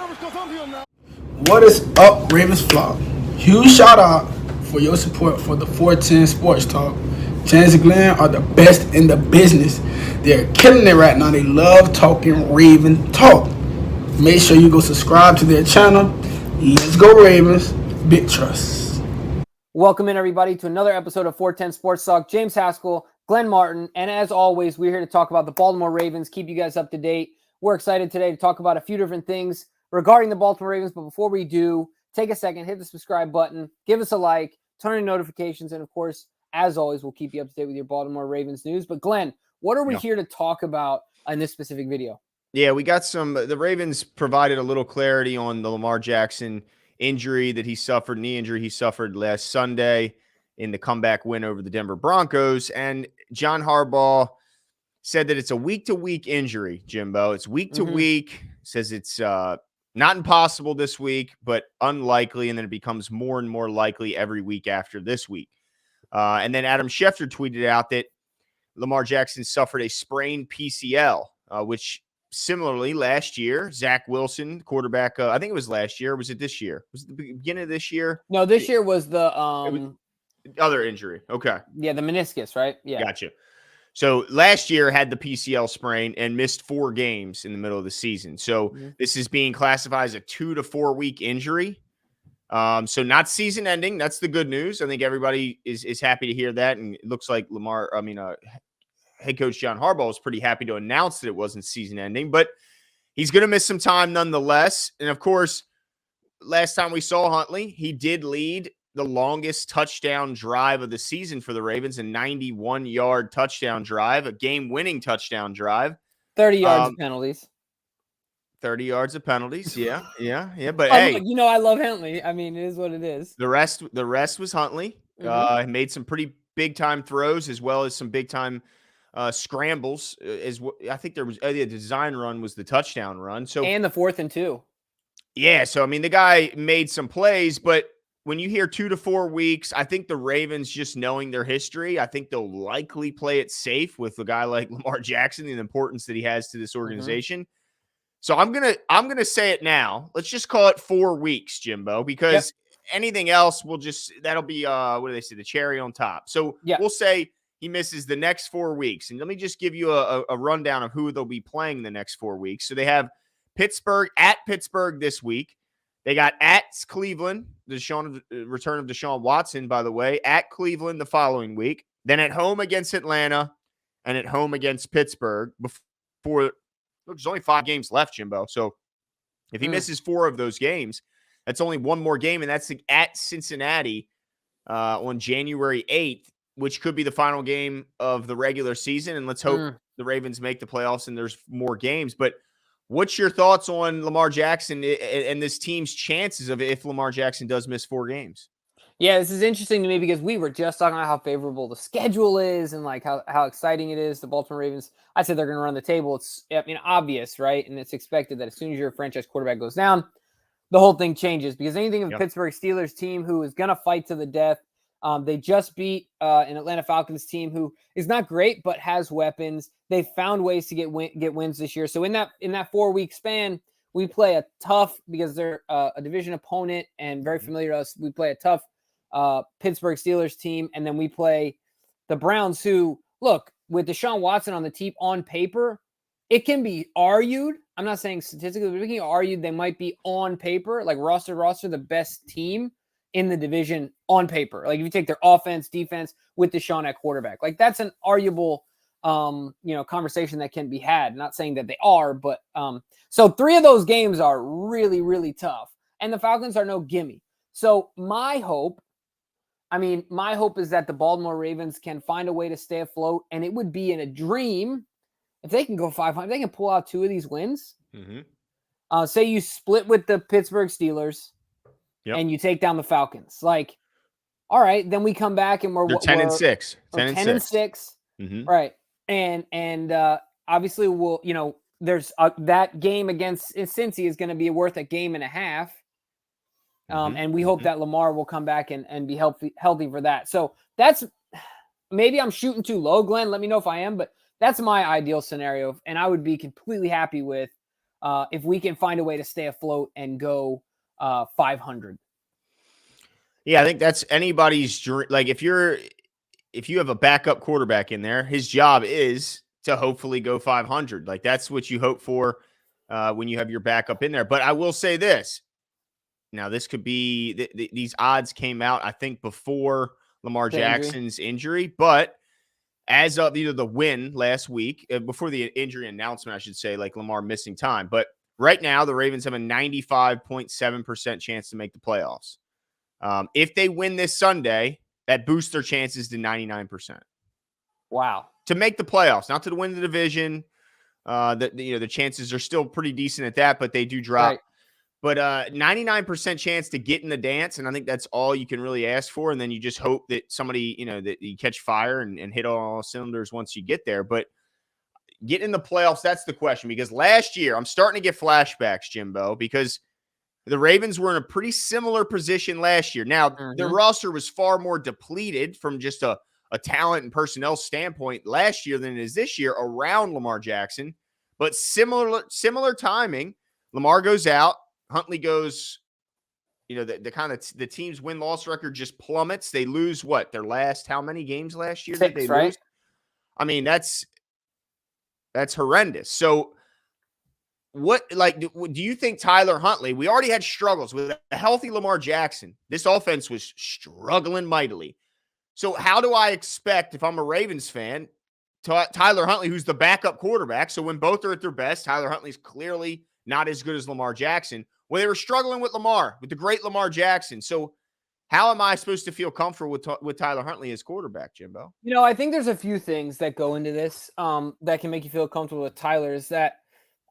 What is up, Ravens Flock? Huge shout out for your support for the 410 Sports Talk. James and Glenn are the best in the business. They're killing it right now. They love talking Raven talk. Make sure you go subscribe to their channel. Let's go Ravens. Big trust. Welcome in, everybody, to another episode of 410 Sports Talk. James Haskell, Glenn Martin, and as always, we're here to talk about the Baltimore Ravens, keep you guys up to date. We're excited today to talk about a few different things regarding the Baltimore Ravens, but before we do, take a second, hit the subscribe button, give us a like, turn on notifications, and of course, as always, we'll keep you up to date with your Baltimore Ravens news. But Glenn, what are we here to talk about in this specific video? Yeah, we got the Ravens provided a little clarity on the Lamar Jackson injury that he suffered, knee injury he suffered last Sunday in the comeback win over the Denver Broncos. And John Harbaugh said that it's a week-to-week injury, Jimbo. It's week-to-week. Says it's not impossible this week, but unlikely. And then it becomes more and more likely every week after this week. And then Adam Schefter tweeted out that Lamar Jackson suffered a sprained PCL, which similarly last year, Zach Wilson, quarterback, I think it was last year. Was it this year? Was it the beginning of this year? No, this year was the other injury. Okay. Yeah, the meniscus, right? Yeah. Gotcha. So last year had the PCL sprain and missed 4 games in the middle of the season. So this is being classified as a 2 to 4 week injury. So not season ending. That's the good news. I think everybody is happy to hear that. And it looks like head coach John Harbaugh was pretty happy to announce that it wasn't season ending, but he's going to miss some time nonetheless. And of course, last time we saw Huntley, he did lead the longest touchdown drive of the season for the Ravens, a 91-yard touchdown drive, a game-winning touchdown drive. 30 yards of penalties. 30 yards of penalties. Yeah. But hey, I love Huntley. I mean, it is what it is. The rest was Huntley. He made some pretty big-time throws as well as some big-time scrambles. I think there was the design run was the touchdown run. So and the 4th and 2. Yeah. So, I mean, the guy made some plays, but when you hear 2 to 4 weeks, I think the Ravens, just knowing their history, I think they'll likely play it safe with a guy like Lamar Jackson and the importance that he has to this organization. So I'm gonna say it now. Let's just call it 4 weeks, Jimbo, because anything else that'll be what do they say, the cherry on top. So we'll say he misses the next 4 weeks. And let me just give you a rundown of who they'll be playing the next 4 weeks. So they have Pittsburgh this week. They got at Cleveland, the return of Deshaun Watson, by the way, at Cleveland the following week. Then at home against Atlanta and at home against Pittsburgh before. Look, there's only 5 games left, Jimbo. So if he misses 4 of those games, that's only one more game, and that's at Cincinnati on January 8th, which could be the final game of the regular season. And let's hope the Ravens make the playoffs and there's more games. But what's your thoughts on Lamar Jackson and this team's chances of if Lamar Jackson does miss 4 games? Yeah, this is interesting to me because we were just talking about how favorable the schedule is and like how exciting it is. The Baltimore Ravens, I said they're going to run the table. It's obvious, right? And it's expected that as soon as your franchise quarterback goes down, the whole thing changes because anything of the Pittsburgh Steelers team who is going to fight to the death. They just beat an Atlanta Falcons team who is not great but has weapons. They found ways to get wins this year. So in that 4-week span, we play a tough, because they're a division opponent and very familiar to us. We play a tough Pittsburgh Steelers team, and then we play the Browns, who, look, with Deshaun Watson on the team on paper, it can be argued. I'm not saying statistically, but it can be argued they might be on paper, like roster the best team in the division on paper. Like if you take their offense, defense with Deshaun at quarterback, like that's an arguable, conversation that can be had. Not saying that they are, but so 3 of those games are really, really tough, and the Falcons are no gimme. So my hope is that the Baltimore Ravens can find a way to stay afloat, and it would be in a dream if they can go 500. They can pull out 2 of these wins. Say you split with the Pittsburgh Steelers. And you take down the Falcons. Like, all right, then we come back and we're 10-6. 10-6. Right. And obviously we'll, there's that game against Cincy is going to be worth a game and a half. And we hope that Lamar will come back and be healthy for that. So that's, maybe I'm shooting too low, Glenn. Let me know if I am, but that's my ideal scenario. And I would be completely happy with if we can find a way to stay afloat and go 500. Yeah, I think that's anybody's dream. Like if you have a backup quarterback in there, his job is to hopefully go 500. Like that's what you hope for when you have your backup in there. But I will say this. Now, this could be these odds came out, I think, before Lamar Jackson's injury, but as of either the win last week, before the injury announcement, I should say, like Lamar missing time. But right now, the Ravens have a 95.7% chance to make the playoffs. If they win this Sunday, that boosts their chances to 99%. Wow. To make the playoffs, not to win the division. The chances are still pretty decent at that, but they do drop. Right. But 99% chance to get in the dance, and I think that's all you can really ask for. And then you just hope that somebody, that you catch fire and hit all cylinders once you get there. But getting in the playoffs, that's the question. Because last year, I'm starting to get flashbacks, Jimbo, because the Ravens were in a pretty similar position last year. Now, their roster was far more depleted from just a talent and personnel standpoint last year than it is this year around Lamar Jackson. But similar timing. Lamar goes out. Huntley goes, the team's win-loss record just plummets. They lose their last, how many games last year 6, did they right? lose? I mean, that's horrendous. So do you think Tyler Huntley, we already had struggles with a healthy Lamar Jackson. This offense was struggling mightily. So how do I expect, if I'm a Ravens fan, Tyler Huntley, who's the backup quarterback, so when both are at their best, Tyler Huntley's clearly not as good as Lamar Jackson. Well, they were struggling with the great Lamar Jackson. So how am I supposed to feel comfortable with Tyler Huntley as quarterback, Jimbo? I think there's a few things that go into this that can make you feel comfortable with Tyler. Is that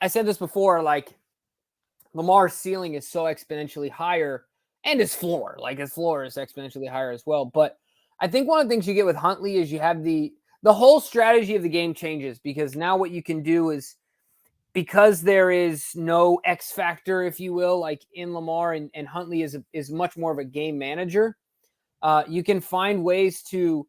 I said this before, like Lamar's ceiling is so exponentially higher and his floor is exponentially higher as well. But I think one of the things you get with Huntley is you have the whole strategy of the game changes, because now what you can do is, because there is no X factor, if you will, like in Lamar, and Huntley is much more of a game manager, you can find ways to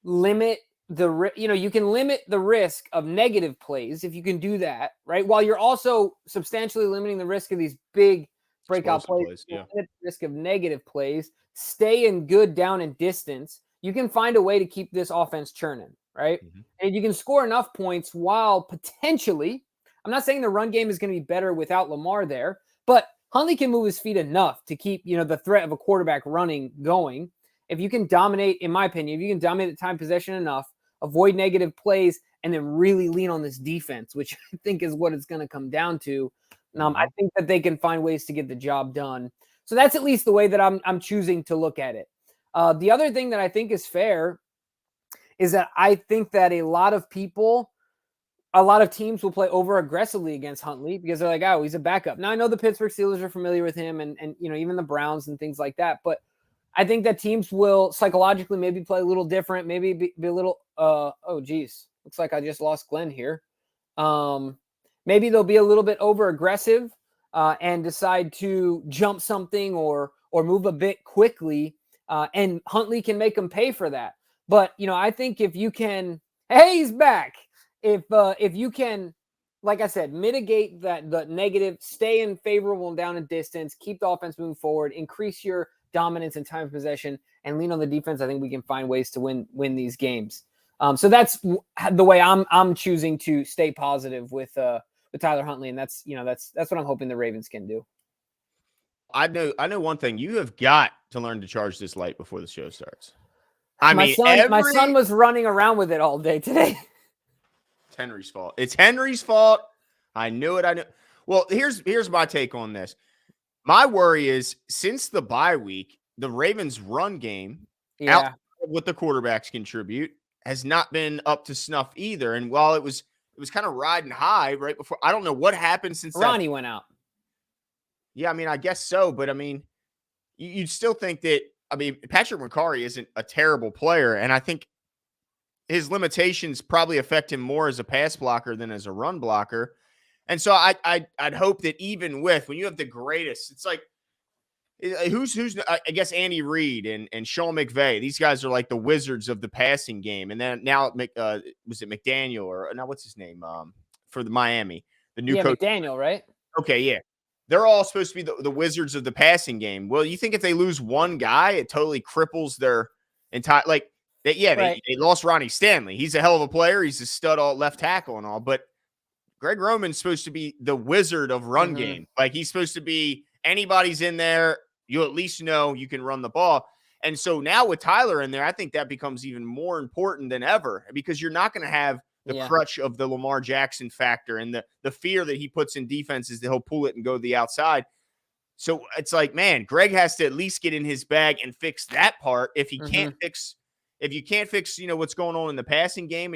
limit you can limit the risk of negative plays if you can do that, right? While you're also substantially limiting the risk of these big breakout plays. Yeah. Limit the risk of negative plays, stay in good down and distance. You can find a way to keep this offense churning, right? And you can score enough points while potentially, I'm not saying the run game is going to be better without Lamar there, but Huntley can move his feet enough to keep, the threat of a quarterback running going. If you can dominate, in my opinion, if you can dominate the time possession enough, avoid negative plays, and then really lean on this defense, which I think is what it's going to come down to. I think that they can find ways to get the job done. So that's at least the way that I'm choosing to look at it. The other thing that I think is fair is that I think that a lot of teams will play over aggressively against Huntley because they're like, oh, he's a backup. Now I know the Pittsburgh Steelers are familiar with him and even the Browns and things like that. But I think that teams will psychologically maybe play a little different, maybe be a little, looks like I just lost Glenn here. Maybe they'll be a little bit over aggressive and decide to jump something or move a bit quickly. And Huntley can make them pay for that. But, I think if you can, hey, he's back. If you can, like I said, mitigate the negative, stay in favorable and down and distance, keep the offense moving forward, increase your dominance and time of possession, and lean on the defense, I think we can find ways to win these games. So that's the way I'm choosing to stay positive with Tyler Huntley, and that's what I'm hoping the Ravens can do. I know one thing. You have got to learn to charge this light before the show starts. My son was running around with it all day today. It's Henry's fault. It's Henry's fault. I knew it. I knew. Well, here's my take on this. My worry is, since the bye week, the Ravens' run game, out what the quarterbacks contribute, has not been up to snuff either. And while it was kind of riding high right before, I don't know what happened since Ronnie went out. Yeah, I mean, I guess so. But I mean, you'd still think that, Patrick McCarry isn't a terrible player. And I think his limitations probably affect him more as a pass blocker than as a run blocker. And so I'd hope that even when you have the greatest, it's like, who's I guess Andy Reid and Sean McVay, these guys are like the wizards of the passing game. And then now was it McDaniel or now what's his name for the Miami? the new coach. McDaniel, right? Okay, yeah. They're all supposed to be the wizards of the passing game. Well, you think if they lose one guy, it totally cripples their entire Right. they lost Ronnie Stanley. He's a hell of a player. He's a stud all left tackle and all, but Greg Roman's supposed to be the wizard of run game. Like he's supposed to be anybody's in there, you at least know you can run the ball. And so now with Tyler in there, I think that becomes even more important than ever because you're not going to have the crutch of the Lamar Jackson factor and the fear that he puts in defenses that he'll pull it and go to the outside. So it's like, man, Greg has to at least get in his bag and fix that part. If he can't fix, what's going on in the passing game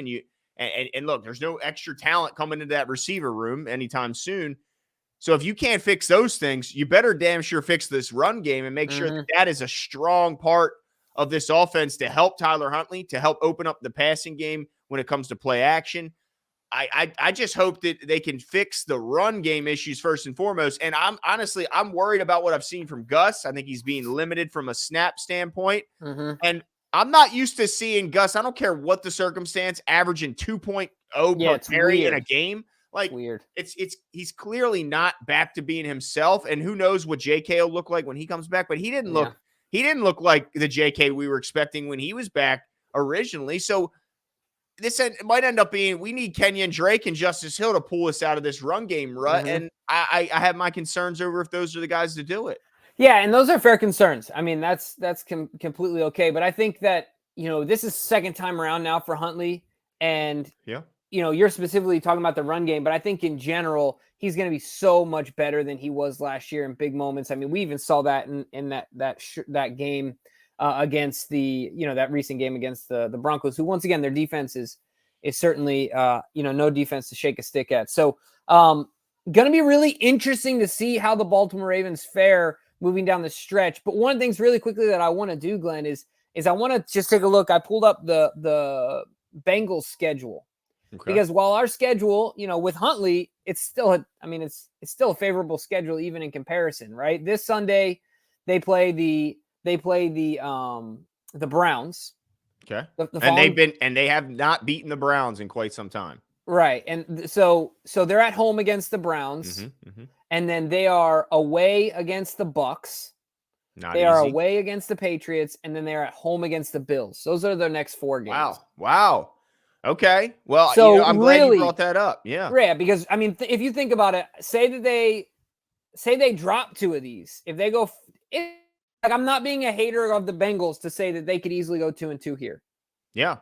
and look, there's no extra talent coming into that receiver room anytime soon. So if you can't fix those things, you better damn sure fix this run game and make sure that is a strong part of this offense to help Tyler Huntley, to help open up the passing game when it comes to play action. I just hope that they can fix the run game issues first and foremost. And I'm worried about what I've seen from Gus. I think he's being limited from a snap standpoint. And I'm not used to seeing Gus, I don't care what the circumstance, averaging 2.0 per carry in a game. Like weird. He's clearly not back to being himself. And who knows what JK will look like when he comes back. But he didn't look like the JK we were expecting when he was back originally. So this might end up being, we need Kenyon Drake and Justice Hill to pull us out of this run game rut. And I have my concerns over if those are the guys to do it. Yeah, and those are fair concerns. I mean, that's completely okay. But I think that, this is second time around now for Huntley. And, you're specifically talking about the run game. But I think in general, he's going to be so much better than he was last year in big moments. I mean, we even saw that in that game against the, that recent game against the Broncos, who once again, their defense is certainly, no defense to shake a stick at. So going to be really interesting to see how the Baltimore Ravens fare moving down the stretch. But one of the things really quickly that I want to do, Glenn, is I want to just take a look. I pulled up the Bengals schedule because while our schedule, with Huntley, it's still a favorable schedule even in comparison, right? This Sunday they play the Browns. Okay. They have not beaten the Browns in quite some time. Right. And so they're at home against the Browns. And then they are away against the Bucks. They are away against the Patriots, and then they're at home against the Bills. Those are their next 4 games. Wow. Okay. Well, so I'm glad you brought that up. Yeah. Yeah, because I mean, if you think about it, say they drop 2 of these, if they go, I'm not being a hater of the Bengals to say that they could easily go 2-2 here. Yeah.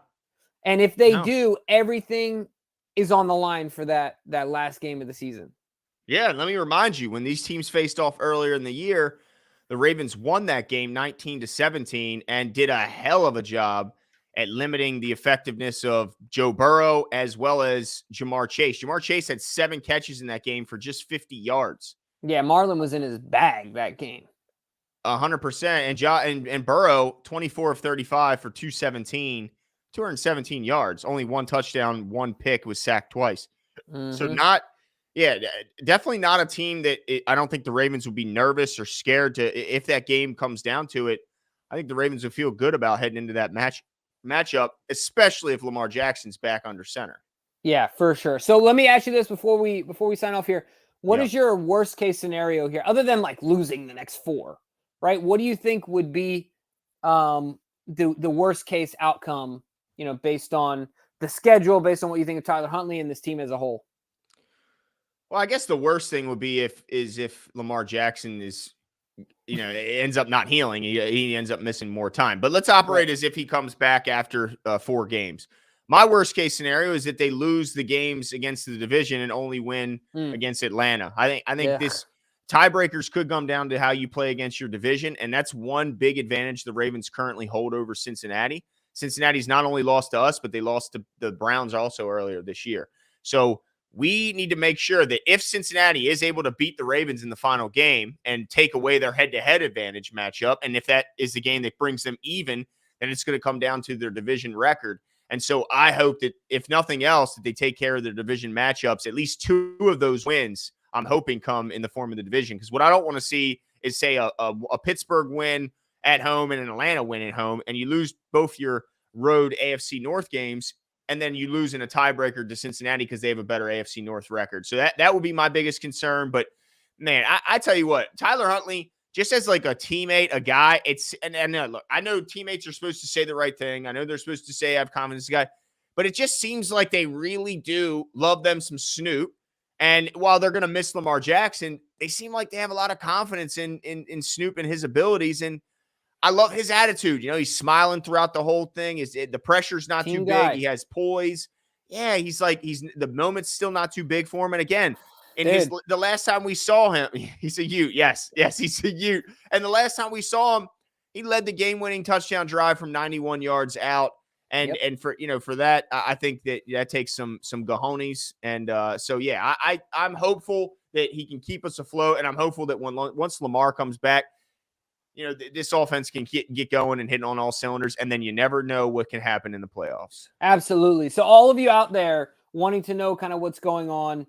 And if they do, everything is on the line for that last game of the season. Yeah, and let me remind you, when these teams faced off earlier in the year, the Ravens won that game 19-17 and did a hell of a job at limiting the effectiveness of Joe Burrow as well as Jamar Chase. Jamar Chase had 7 catches in that game for just 50 yards. Yeah, Marlon was in his bag that game. 100%. And Burrow, 24 of 35 for 217 yards. Only 1 touchdown, 1 pick, was sacked twice. So definitely not a team that I don't think the Ravens would be nervous or scared to, if that game comes down to it. I think the Ravens would feel good about heading into that matchup, especially if Lamar Jackson's back under center. Yeah, for sure. So let me ask you this before we sign off here. What is your worst case scenario here, other than like losing the next 4, right? What do you think would be the worst case outcome, based on the schedule, based on what you think of Tyler Huntley and this team as a whole? Well, I guess the worst thing would be if Lamar Jackson is, ends up not healing. He ends up missing more time. But let's operate as if he comes back after 4 games. My worst case scenario is that they lose the games against the division and only win against Atlanta. I think this tiebreakers could come down to how you play against your division, and that's one big advantage the Ravens currently hold over Cincinnati. Cincinnati's not only lost to us, but they lost to the Browns also earlier this year. So we need to make sure that if Cincinnati is able to beat the Ravens in the final game and take away their head-to-head advantage matchup, and if that is the game that brings them even, then it's going to come down to their division record. And so I hope that, if nothing else, that they take care of their division matchups. At least 2 of those wins, I'm hoping, come in the form of the division. Because what I don't want to see is, say, a Pittsburgh win at home and an Atlanta win at home, and you lose both your road AFC North games. and then you lose in a tiebreaker to Cincinnati because they have a better AFC North record. So that would be my biggest concern. But man, I tell you what, Tyler Huntley, just as like a teammate, a guy, and look, I know teammates are supposed to say the right thing. I know they're supposed to say I have confidence in the guy, but it just seems like they really do love them some Snoop. And while they're going to miss Lamar Jackson, they seem like they have a lot of confidence in Snoop and his abilities. And I love his attitude. You know, he's smiling throughout the whole thing. The pressure's not too big. He has poise. Yeah, the moment's still not too big for him. And again, the last time we saw him, he's a Ute. Yes, he's a Ute. And the last time we saw him, he led the game-winning touchdown drive from 91 yards out. And for that, I think that takes some cojones. And so yeah, I'm hopeful that he can keep us afloat, and I'm hopeful that once Lamar comes back, this offense can get going and hitting on all cylinders, and then you never know what can happen in the playoffs. Absolutely. So all of you out there wanting to know kind of what's going on,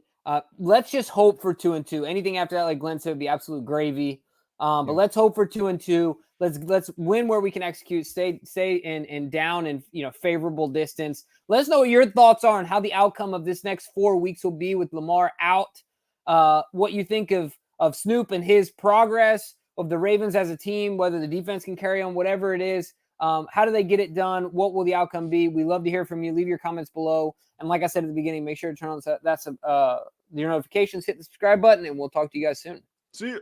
let's just hope for 2-2. Anything after that, like Glenn said, would be absolute gravy. But let's hope for 2-2. Let's win where we can execute. Stay in down and favorable distance. Let us know what your thoughts are on how the outcome of this next 4 weeks will be with Lamar out. What you think of Snoop and his progress, of the Ravens as a team, whether the defense can carry on, whatever it is. How do they get it done? What will the outcome be? We love to hear from you. Leave your comments below. And like I said at the beginning, make sure to turn on your notifications, hit the subscribe button, and we'll talk to you guys soon. See you.